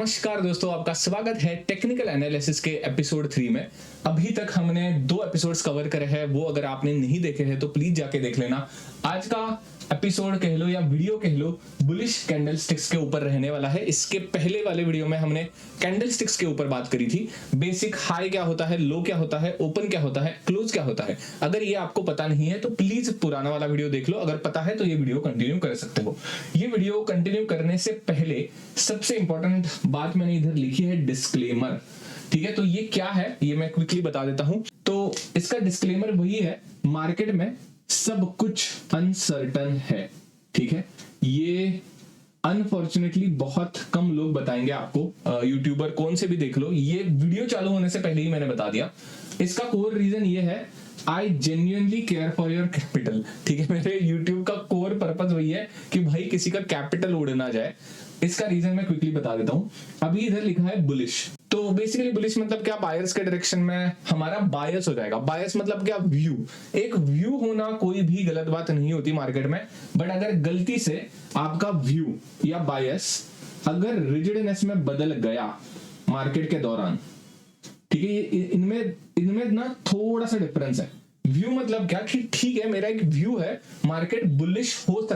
नमस्कार दोस्तों, आपका स्वागत है टेक्निकल एनालिसिस के एपिसोड 3 में। अभी तक हमने 2 एपिसोड्स कवर करे हैं, वो अगर आपने नहीं देखे हैं तो प्लीज जाके देख लेना। आज का एपिसोड कह लो या वीडियो कह लो, बुलिश कैंडलस्टिक्स के ऊपर रहने वाला है। इसके पहले वाले वीडियो में हमने कैंडलस्टिक्स के ऊपर बात करी थी। बेसिक हाई क्या होता है, लो क्या होता है, ओपन क्या होता है, क्लोज क्या होता है। अगर ये आपको पता नहीं है तो प्लीज पुराना वाला वीडियो देख लो। अगर पता है तो ये वीडियो कंटिन्यू कर सकते हो। ये वीडियो कंटिन्यू करने से पहले सबसे इंपॉर्टेंट बात मैंने इधर लिखी है, डिस्क्लेमर। ठीक है, तो ये क्या है ये मैं क्विकली बता देता हूं। तो इसका डिस्क्लेमर वही है, मार्केट में सब कुछ अनसर्टन है। ठीक है, ये अनफॉर्चुनेटली बहुत कम लोग बताएंगे आपको। यूट्यूबर कौन से भी देख लो, ये वीडियो चालू होने से पहले ही मैंने बता दिया। इसका कोर रीजन ये है, I genuinely care for your capital. ठीक है, मेरे यूट्यूब का कोर पर्पस वही है कि भाई किसी का कैपिटल उड़ ना जाए। इसका रीजन मैं क्विकली बता देता हूं। अभी इधर लिखा है बुलिश। तो बेसिकली बुलिश मतलब क्या, बायर्स के डायरेक्शन में हमारा बायस हो जाएगा। बायस मतलब क्या, व्यू। एक व्यू होना कोई भी गलत बात नहीं होती मार्केट में, बट अगर गलती से आपका व्यू या बायस अगर रिजिडनेस में बदल गया मार्केट के दौरान, ठीक है, इनमें ना थोड़ा सा डिफरेंस है। व्यू मतलब क्या कि ठीक है, मेरा एक व्यू है, मार्केट बुलिश हो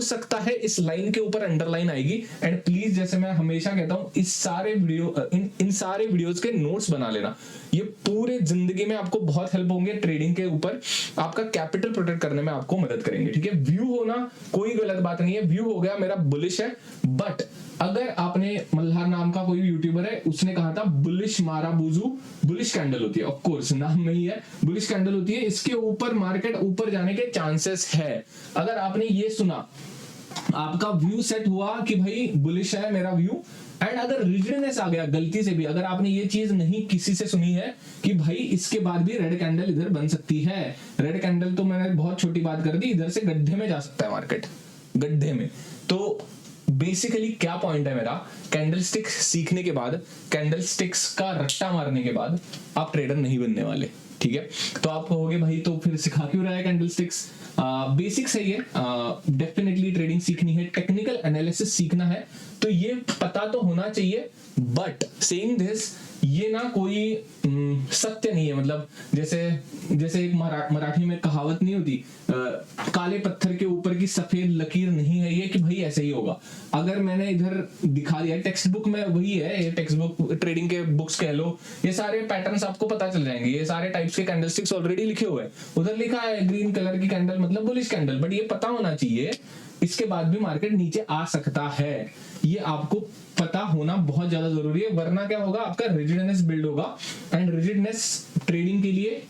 सकता है इस लाइन के ऊपर अंडरलाइन आएगी। एंड प्लीज, जैसे मैं हमेशा कहता हूं, इस सारे वीडियो इन सारे वीडियोस के नोट्स बना लेना। ये पूरे जिंदगी में आपको बहुत हेल्प होंगे। ट्रेडिंग के ऊपर आपका कैपिटल प्रोटेक्ट करने में आपको मदद करेंगे। ठीक है, व्यू होना कोई गलत बात नहीं है। व्यू हो गया मेरा बुलिश है, बट अगर आपने मल्हार नाम का कोई यूट्यूबर है, उसने कहा था बुलिश मारा बुजू, बुलिश कैंडल होती है। ऑफ कोर्स नाम में ही है, बुलिश कैंडल होती है, इसके ऊपर मार्केट ऊपर जाने के चांसेस है। अगर आपने ये सुना, आपका व्यू सेट हुआ कि भाई बुलिश है मेरा व्यू, एंड अगर रिजिडनेस आ गया गलती से भी, अगर आपने ये चीज नहीं किसी से सुनी है कि भाई इसके बाद भी रेड कैंडल इधर बन सकती है, रेड कैंडल तो मैंने बहुत छोटी बात कर दी, इधर से गड्ढे में जा सकता है मार्केट, गड्ढे में। तो बेसिकली क्या पॉइंट है मेरा, कैंडलस्टिक्स सीखने के बाद, कैंडलस्टिक्स का रट्टा मारने के बाद आप ट्रेडर नहीं बनने वाले। ठीक है, तो आप कहोगे भाई तो फिर सिखा क्यों रहा है कैंडलस्टिक्स। बेसिक सही है, डेफिनेटली ट्रेडिंग सीखनी है, टेक्निकल एनालिसिस सीखना है, तो ये पता तो होना चाहिए। बट सेइंग दिस, ये ना कोई सत्य नहीं है। मतलब जैसे एक मराठी में कहावत नहीं होती, काले पत्थर के ऊपर की सफेद लकीर नहीं है ये कि भाई ऐसे ही होगा। अगर मैंने इधर दिखा दिया, टेक्स्ट बुक में वही है, ये टेक्स्ट बुक ट्रेडिंग के बुक्स कह लो, ये सारे पैटर्न्स आपको पता चल जाएंगे। ये सारे टाइप्स के कैंडलस्टिक्स ऑलरेडी लिखे हुए हैं। उधर लिखा है ग्रीन कलर की कैंडल मतलब बुलिश कैंडल, बट ये पता होना चाहिए इसके बाद भी मार्केट नीचे आ सकता है। ये आपको पता होना बहुत ज्यादा जरूरी है, वरना क्या होगा, आपका रिजिडनेस बिल्ड होगा, एंड रिजिडनेस ट्रेडिंग के लिए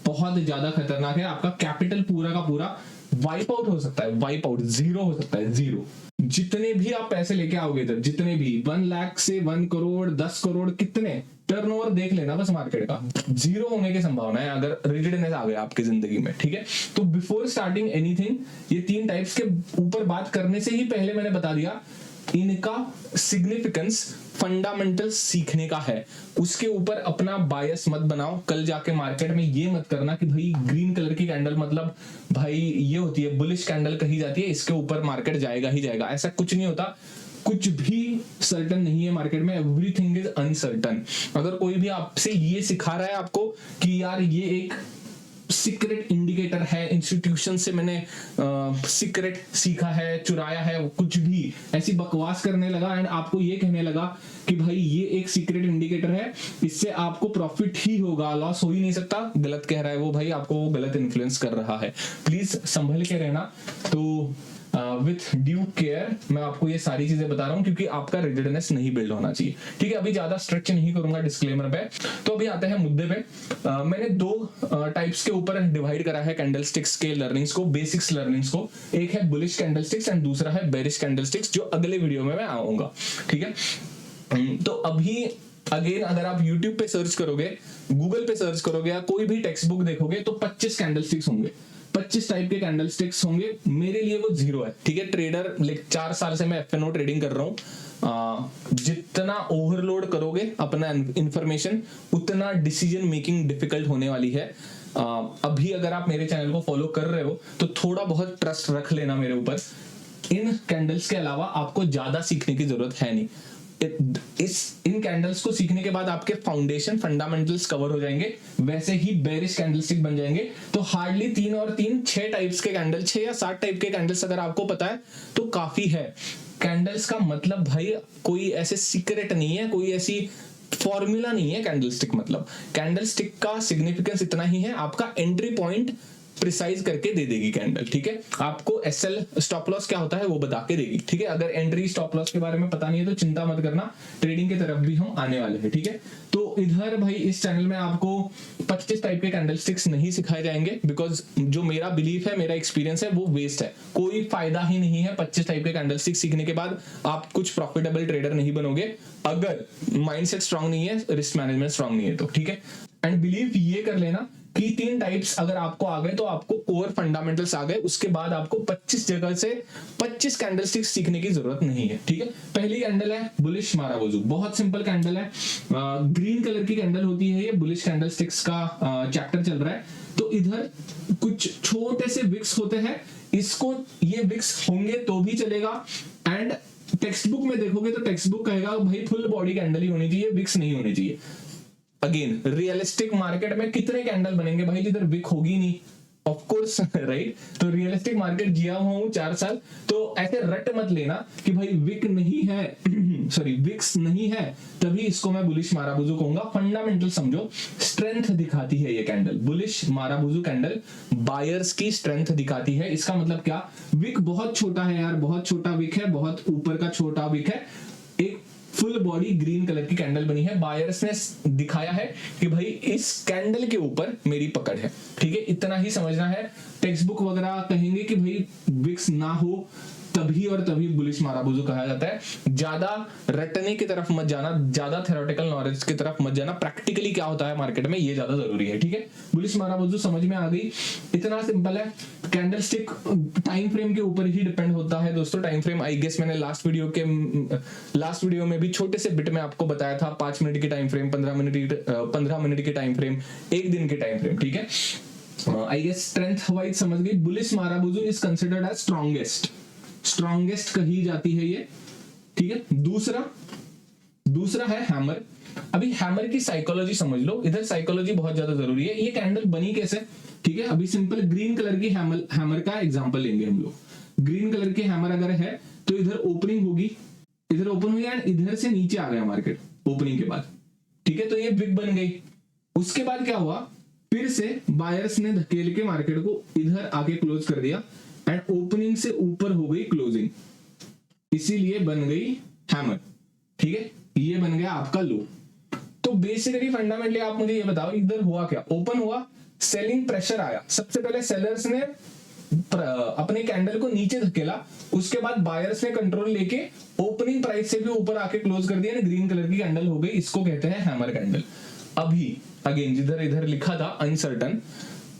बहुत ज्यादा खतरनाक है। आपका कैपिटल पूरा का पूरा वाइप आउट हो सकता है, वाइप आउट, जीरो हो सकता है, जीरो। जितने भी आप पैसे लेके आओगे इधर, जितने भी 1 लाख से 1 करोड़ 10 करोड़, कितने टर्नओवर देख लेना बस मार्केट का, जीरो होने की संभावना है अगर रिजिडनेस आ गया आपकी जिंदगी में। ठीक है, तो बिफोर स्टार्टिंग एनीथिंग, ये 3 टाइप्स के ऊपर बात करने से ही पहले मैंने बता दिया, इनका सिग्निफिकेंस फंडामेंटल सीखने का है। उसके ऊपर अपना बायस मत बनाओ। कल जाके मार्केट में ये मत करना कि भाई ग्रीन कलर की कैंडल मतलब भाई ये होती है बुलिश कैंडल कही जाती है, इसके ऊपर मार्केट जाएगा ही जाएगा। ऐसा कुछ नहीं होता, कुछ भी सर्टन नहीं है मार्केट में, एवरीथिंग इज अनसर्टन। अगर कोई भी आपसे ये सिखा रहा है आपको कि यार ये एक सीक्रेट इंडिकेटर है, इंस्टीट्यूशन से मैंने सीक्रेट सीखा है, चुराया है, कुछ भी ऐसी बकवास करने लगा एंड आपको ये कहने लगा कि भाई ये एक सीक्रेट इंडिकेटर है, इससे आपको प्रॉफिट ही होगा, लॉस हो ही नहीं सकता, गलत कह रहा है वो भाई, आपको वो गलत इन्फ्लुएंस कर रहा है। प्लीज संभल के रहना। तो विथ ड्यू केयर मैं आपको ये सारी चीजें बता रहा हूं, क्योंकि आपका रिजिडनेस नहीं बिल्ड होना चाहिए। ठीक है, अभी ज्यादा स्ट्रेच नहीं करूंगा डिस्क्लेमर पे। तो अभी आते हैं मुद्दे पे। मैंने 2 टाइप्स के ऊपर डिवाइड करा है कैंडलस्टिक्स के लर्निंग्स को, बेसिक्स लर्निंग्स को। एक है बुलिश कैंडलस्टिक्स एंड दूसरा है बेरिश कैंडलस्टिक्स, जो अगले वीडियो में मैं आऊंगा। ठीक है, तो अभी अगेन अगर आप YouTube पे सर्च करोगे, गूगल पे सर्च करोगे या कोई भी टेक्स्ट बुक देखोगे तो 25 कैंडलस्टिक्स होंगे, 25 टाइप के कैंडलस्टिक्स होंगे। मेरे लिए वो 0 है। ठीक है, ट्रेडर 4 साल से मैं एफएनओ ट्रेडिंग कर रहा हूं। जितना ओवरलोड करोगे अपना इंफॉर्मेशन, उतना डिसीजन मेकिंग डिफिकल्ट होने वाली है। अभी अगर आप मेरे चैनल को फॉलो कर रहे हो तो थोड़ा बहुत ट्रस्ट रख लेना मेरे ऊपर। इन कैंडल्स के अलावा आपको ज्यादा सीखने की जरूरत है नहीं। इन कैंडल्स को सीखने के बाद आपके फाउंडेशन फंडामेंटल्स कवर हो जाएंगे, वैसे ही बेरिश कैंडलस्टिक बन जाएंगे। तो हार्डली 3 और 3 6 टाइप्स के कैंडल, 6 या 7 टाइप के कैंडल्स अगर आपको पता है तो काफी है। कैंडल्स का मतलब भाई कोई ऐसे सीक्रेट नहीं है, कोई ऐसी फॉर्मूला नहीं है कैंडलस्टिक मतलब। कैंडलस्टिक का सिग्निफिकेंस इतना ही है, आपका एंट्री पॉइंट प्रिसाइज करके दे देगी कैंडल, ठीक है। आपको एसएल स्टॉप लॉस क्या होता है वो बता के देगी, ठीक है। अगर एंट्री स्टॉप लॉस के बारे में पता नहीं है तो चिंता मत करना, ट्रेडिंग की तरफ भी हम आने वाले हैं, ठीक है। तो इधर भाई इस चैनल में आपको 25 टाइप के कैंडलस्टिक्स नहीं सिखाए जाएंगे, बिकॉज जो मेरा बिलीफ है, मेरा एक्सपीरियंस है, वो वेस्ट है। कोई फायदा ही नहीं है 25 टाइप के कैंडलस्टिक्स सीखने के बाद, आप कुछ प्रॉफिटेबल ट्रेडर नहीं बनोगे अगर माइंडसेट स्ट्रांग नहीं है, रिस्क मैनेजमेंट स्ट्रांग नहीं है तो, ठीक है। एंड बिलीव ये कर लेना कि 3 टाइप्स अगर आपको आ गए तो आपको कोर फंडामेंटल्स आ गए, उसके बाद आपको 25 जगह से 25 कैंडलस्टिक्स सीखने की जरूरत नहीं है, ठीक है। पहली कैंडल है बुलिश माराबोजू, बहुत सिंपल कैंडल है, ग्रीन कलर की कैंडल होती है ये। बुलिश कैंडलस्टिक्स का चैप्टर चल रहा है, तो इधर कुछ छोटे से विक्स होते हैं, इसको ये विक्स होंगे तो भी चलेगा। एंड टेक्स्ट बुक में देखोगे तो टेक्स्ट बुक कहेगा भाई फुल बॉडी कैंडल ही होनी चाहिए, विक्स नहीं होनी चाहिए। अगेन रियलिस्टिक मार्केट में कितने कैंडल बनेंगे भाई जिधर विक होगी नहीं, ऑफ कोर्स, राइट। तो रियलिस्टिक मार्केट जिया हुआ हूं 4 साल, तो ऐसे रट मत लेना कि भाई विक नहीं है सॉरी विक्स नहीं है तभी इसको मैं बुलिश माराबुजू कहूंगा। फंडामेंटल समझो, स्ट्रेंथ दिखाती है ये कैंडल, बुलिश माराबुजू कैंडल बायर्स की स्ट्रेंथ दिखाती है। इसका मतलब क्या, विक बहुत छोटा है यार, बहुत छोटा विक है, बहुत ऊपर का छोटा विक है, एक फुल बॉडी ग्रीन कलर की कैंडल बनी है। बायर्स ने दिखाया है कि भाई इस कैंडल के ऊपर मेरी पकड़ है, ठीक है। इतना ही समझना है। टेक्स्ट बुक वगैरह कहेंगे कि भाई विक्स ना हो तभी और तभी बुलिश माराबुजू कहा जाता है। ज्यादा रटने की तरफ मत जाना, ज्यादा थ्योरेटिकल नॉलेज की तरफ मत जाना, प्रैक्टिकली क्या होता है मार्केट में ये ज्यादा जरूरी है, ठीक है। बुलिश माराबुजू समझ में आ गई, इतना सिंपल है। कैंडलस्टिक टाइम फ्रेम के ऊपर ही डिपेंड होता है दोस्तों। टाइम फ्रेम आई गेस मैंने लास्ट वीडियो में भी छोटे से बिट में आपको बताया था, 5 मिनट की टाइम फ्रेम, 15 मिनट की टाइम फ्रेम, 1 दिन की टाइम फ्रेम, ठीक है। आई गेस स्ट्रेंथ वाइज समझ गई। Bullish marubozu is considered as strongest कही जाती है ये, ठीक है। दूसरा है हैमर। अभी हैमर की साइकोलॉजी समझ लो, इधर साइकोलॉजी बहुत ज्यादा जरूरी है। ये कैंडल बनी कैसे, ठीक है। अभी सिंपल ग्रीन कलर की हैमर का एग्जांपल लेंगे हम लोग। ग्रीन कलर की हैमर अगर है तो इधर ओपनिंग होगी, इधर ओपन हुई एंड इधर से नीचे आ गया मार्केट ओपनिंग के बाद, ठीक है। तो ये विक बन गई। उसके बाद क्या हुआ, फिर से बायर्स ने धकेल के मार्केट को इधर आके क्लोज कर दिया एंड ओपनिंग से ऊपर हो गई क्लोजिंग, इसीलिए बन गई हैमर, ठीक है। ये बन गया आपका लो। तो बेसिकली फंडामेंटली आप मुझे ये बताओ, इधर हुआ क्या, ओपन हुआ, सेलिंग प्रेशर आया। सबसे पहले सेलर्स ने अपने कैंडल को नीचे धकेला, उसके बाद बायर्स ने कंट्रोल लेके ओपनिंग प्राइस से भी ऊपर आके क्लोज कर दिया, ग्रीन कलर की कैंडल हो गई। इसको कहते हैं हैमर कैंडल। अभी अगेन जिधर इधर लिखा था अनसर्टन,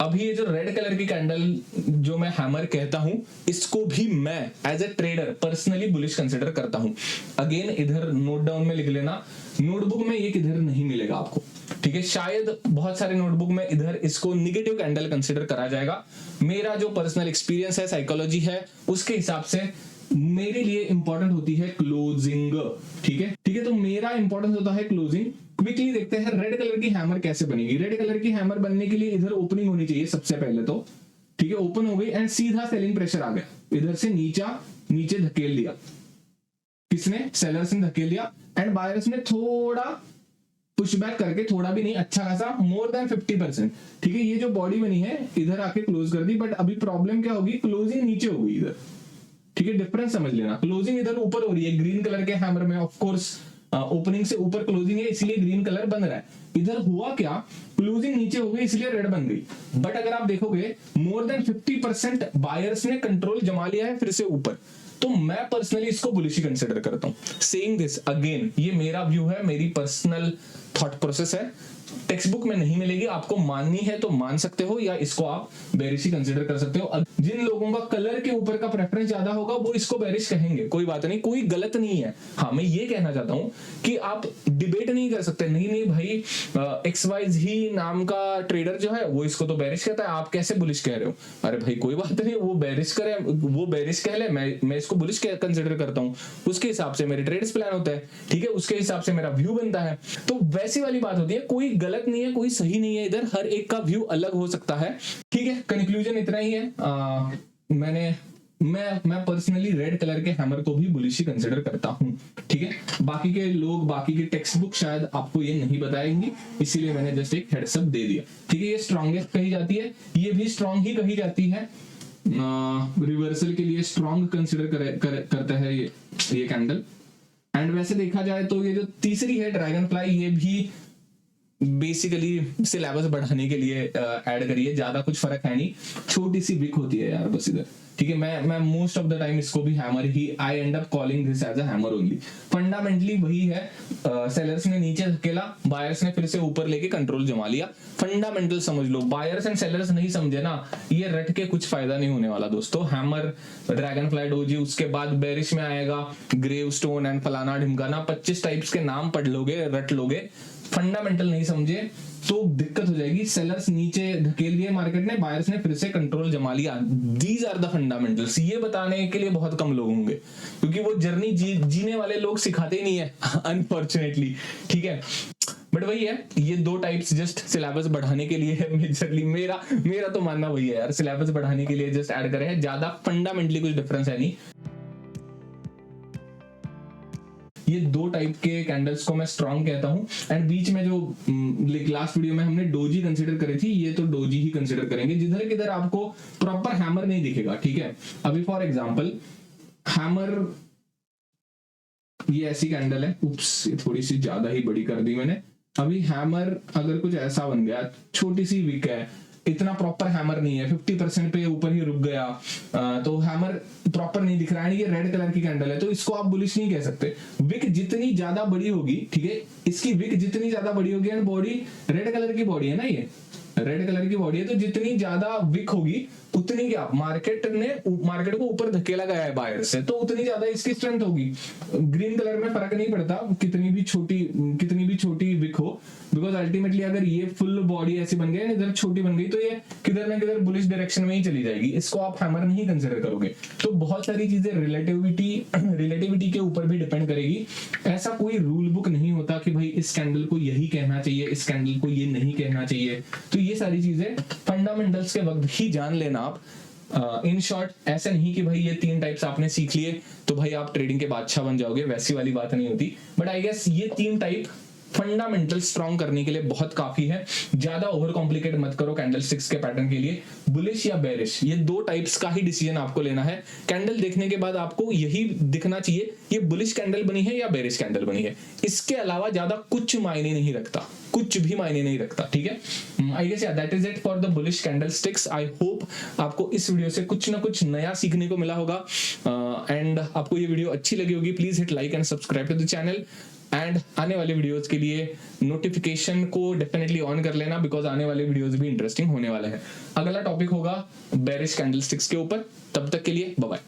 अभी ये जो रेड कलर की कैंडल जो मैं हैमर कहता हूं, इसको भी मैं as a trader personally bullish consider करता हूं। अगेन इधर नोट डाउन में लिख लेना, नोटबुक में ये किधर नहीं मिलेगा आपको, ठीक है। शायद बहुत सारे नोटबुक में इधर इसको निगेटिव कैंडल कंसिडर करा जाएगा। मेरा जो पर्सनल एक्सपीरियंस है, साइकोलॉजी है, उसके हिसाब से मेरे लिए इंपॉर्टेंट होती है क्लोजिंग, ठीक है, ठीक है। तो मेरा इंपॉर्टेंस होता है क्लोजिंग। क्विकली देखते हैं रेड कलर की हैमर कैसे बनेगी। रेड कलर की हैमर बनने के लिए इधर ओपनिंग होनी चाहिए सबसे पहले तो, ठीक है। ओपन हो गई एंड सीधा सेलिंग प्रेशर आ गया, इधर से नीचे धकेल दिया, किसने, सेलर्स ने धकेल दिया एंड बायर्स ने थोड़ा पुशबैक करके, थोड़ा भी नहीं, अच्छा खासा मोर देन 50%, ठीक है। ये जो बॉडी बनी है इधर आके क्लोज कर दी, बट अभी प्रॉब्लम क्या होगी, क्लोजिंग नीचे हो गई इधर, ठीक है। डिफरेंस समझ लेना, क्लोजिंग इधर ऊपर हो रही है ग्रीन कलर के हैमर में, ऑफ कोर्स ओपनिंग से ऊपर क्लोजिंग है इसलिए ग्रीन कलर बन रहा है। इधर हुआ क्या, क्लोजिंग नीचे हो गई इसलिए रेड बन गई। बट अगर आप देखोगे मोर देन 50% बायर्स ने कंट्रोल जमा लिया है फिर से ऊपर, तो मैं पर्सनली इसको बुलिश कंसिडर करता हूं। सेइंग दिस अगेन, ये मेरा व्यू है, मेरी पर्सनल थॉट प्रोसेस है, टेक्स्ट बुक में नहीं मिलेगी, आपको माननी है तो मान सकते हो या इसको आप बेरिश ही कंसिडर कर सकते हो। जिन लोगों का कलर के ऊपर का प्रेफरेंस ज्यादा होगा वो इसको बेरिश कहेंगे, कोई बात नहीं, कोई गलत नहीं है। हाँ, मैं ये कहना चाहता हूं कि आप डिबेट नहीं कर सकते, नहीं भाई XYZ नाम का ट्रेडर जो है वो इसको तो बेरिश कहता है, आप कैसे बुलिश कह रहे हो। अरे भाई कोई बात नहीं, वो बेरिश करे, वो बेरिश कह ले, मैं इसको बुलिश कंसिडर करता हूं, उसके हिसाब से मेरे ट्रेड्स प्लान होता है, ठीक है, उसके हिसाब से मेरा व्यू बनता है। तो वैसी वाली बात होती है, कोई गलत नहीं है, कोई सही नहीं है, इधर हर एक का व्यू अलग हो सकता है, ठीक है। कंक्लूजन इतना ही है। मैं पर्सनली रेड कलर के हैमर को भी बुलिश ही कंसिडर करता हूं, ठीक है। बाकी के लोग, बाकी की टेक्स्ट बुक शायद आपको ये नहीं बताएंगी, इसीलिए मैंने जस्ट एक हेड्सअप दे दिया, ठीक है। ये स्ट्रॉन्गेस्ट कही जाती है, ये भी स्ट्रॉन्ग ही कही जाती है। रिवर्सल के लिए स्ट्रॉन्ग कंसिडर करता है ये कैंडल। एंड वैसे देखा जाए तो ये जो तीसरी है ड्रैगन फ्लाई, ये भी बेसिकली सिलेबस बढ़ाने के लिए ऐड करी है, ज्यादा कुछ फर्क है नहीं, छोटी सी विक होती है यार बस इधर, ठीक है। मैं मोस्ट ऑफ द टाइम इसको भी हैमर ही, I end up calling this as a hammer only. Fundamentally वही है, सेलर्स ने नीचे धकेला, बायर्स ने फिर से ऊपर लेके कंट्रोल जमा लिया। फंडामेंटल समझ लो, बायर्स एंड सेलर्स नहीं समझे ना, ये रट के कुछ फायदा नहीं होने वाला दोस्तों। हैमर, ड्रैगन फ्लाई, डोजी, उसके बाद बेरिश में आएगा ग्रेव स्टोन एंड फलाना ढिमकाना, 25 टाइप्स के नाम पढ़ लोगे, रट लोगे, फंडामेंटल नहीं समझे तो दिक्कत हो जाएगी। सेलर्स नीचे धकेल दिए मार्केट ने, बायर्स ने फिर से कंट्रोल जमा लिया। These are the fundamentals. ये बताने के लिए बहुत कम लोग होंगे, क्योंकि वो जर्नी जीने वाले लोग सिखाते ही नहीं है अनफॉर्चुनेटली, ठीक है। बट वही है, ये दो टाइप्स जस्ट सिलेबस बढ़ाने के लिए है मेजरली, मेरा तो मानना वही है यार, सिलेबस बढ़ाने के लिए जस्ट ऐड करे हैं, ज्यादा फंडामेंटली कुछ डिफरेंस है नहीं। ये दो टाइप के कैंडल्स को मैं स्ट्रॉन्ग कहता हूं। एंड बीच में जो लास्ट वीडियो में हमने डोजी कंसीडर करी थी, ये तो डोजी ही कंसीडर करेंगे, जिधर किधर आपको प्रॉपर हैमर नहीं दिखेगा, ठीक है। अभी फॉर एग्जांपल हैमर, ये ऐसी कैंडल है, उप्स ये थोड़ी सी ज्यादा ही बड़ी कर दी मैंने। अभी हैमर अगर कुछ ऐसा बन गया, छोटी सी विक है, इतना प्रॉपर हैमर नहीं है, 50% पे ऊपर ही रुक गया, तो हैमर प्रॉपर नहीं दिख रहा है, ये रेड कलर की कैंडल है, तो इसको आप बुलिश नहीं कह सकते। विक जितनी ज्यादा बड़ी होगी, ठीक है, इसकी विक जितनी ज्यादा बड़ी होगी, एंड बॉडी रेड कलर की बॉडी है ना, ये रेड कलर की बॉडी है, तो जितनी ज्यादा विक होगी उतनी क्या मार्केट को ऊपर धकेला गया है बायर से, तो उतनी ज्यादा इसकी स्ट्रेंथ होगी। ग्रीन कलर में फर्क नहीं पड़ता कितनी भी छोटी विक हो, बिकॉज अल्टीमेटली अगर ये फुल बॉडी ऐसी बन गई, इधर छोटी बन गई, तो ये किधर ना किधर बुलिश डायरेक्शन में ही चली जाएगी, इसको आप हैमर नहीं कंसिडर करोगे। तो बहुत सारी चीजें रिलेटिविटी के ऊपर भी डिपेंड करेगी। ऐसा कोई रूल बुक नहीं होता कि भाई इस कैंडल को यही कहना चाहिए, इस कैंडल को ये नहीं कहना चाहिए। तो ये सारी चीजें फंडामेंटल्स के वक्त ही जान लेना आप। इन शॉर्ट ऐसा नहीं कि भाई ये 3 टाइप्स आपने सीख लिए तो भाई आप ट्रेडिंग के बादशाह बन जाओगे, वैसी वाली बात नहीं होती। बट आई गेस ये 3 टाइप फंडामेंटल स्ट्रॉन्ग करने के लिए बहुत काफी है। ज्यादा ओवर कॉम्प्लिकेट मत करो कैंडलस्टिक्स के पैटर्न के लिए। बुलिश या बेरिश, ये 2 टाइप्स का ही डिसीजन आपको लेना है। कैंडल देखने के बाद आपको यही दिखना चाहिए ये बुलिश कैंडल बनी है या बेरिश कैंडल बनी है, इसके अलावा ज्यादा कुछ मायने नहीं रखता, कुछ भी मायने नहीं रखता, ठीक है। I guess that is it for the bullish candlesticks. I hope आपको इस वीडियो से कुछ ना कुछ नया सीखने को मिला होगा, एंड आपको ये वीडियो अच्छी लगी होगी। Please hit like and subscribe to the channel, and आने वाले वीडियोस के लिए नोटिफिकेशन को डेफिनेटली ऑन कर लेना, बिकॉज आने वाले वीडियोस भी इंटरेस्टिंग होने वाले हैं। अगला टॉपिक होगा बेरिश कैंडलस्टिक्स के ऊपर। तब तक के लिए बाय बाय।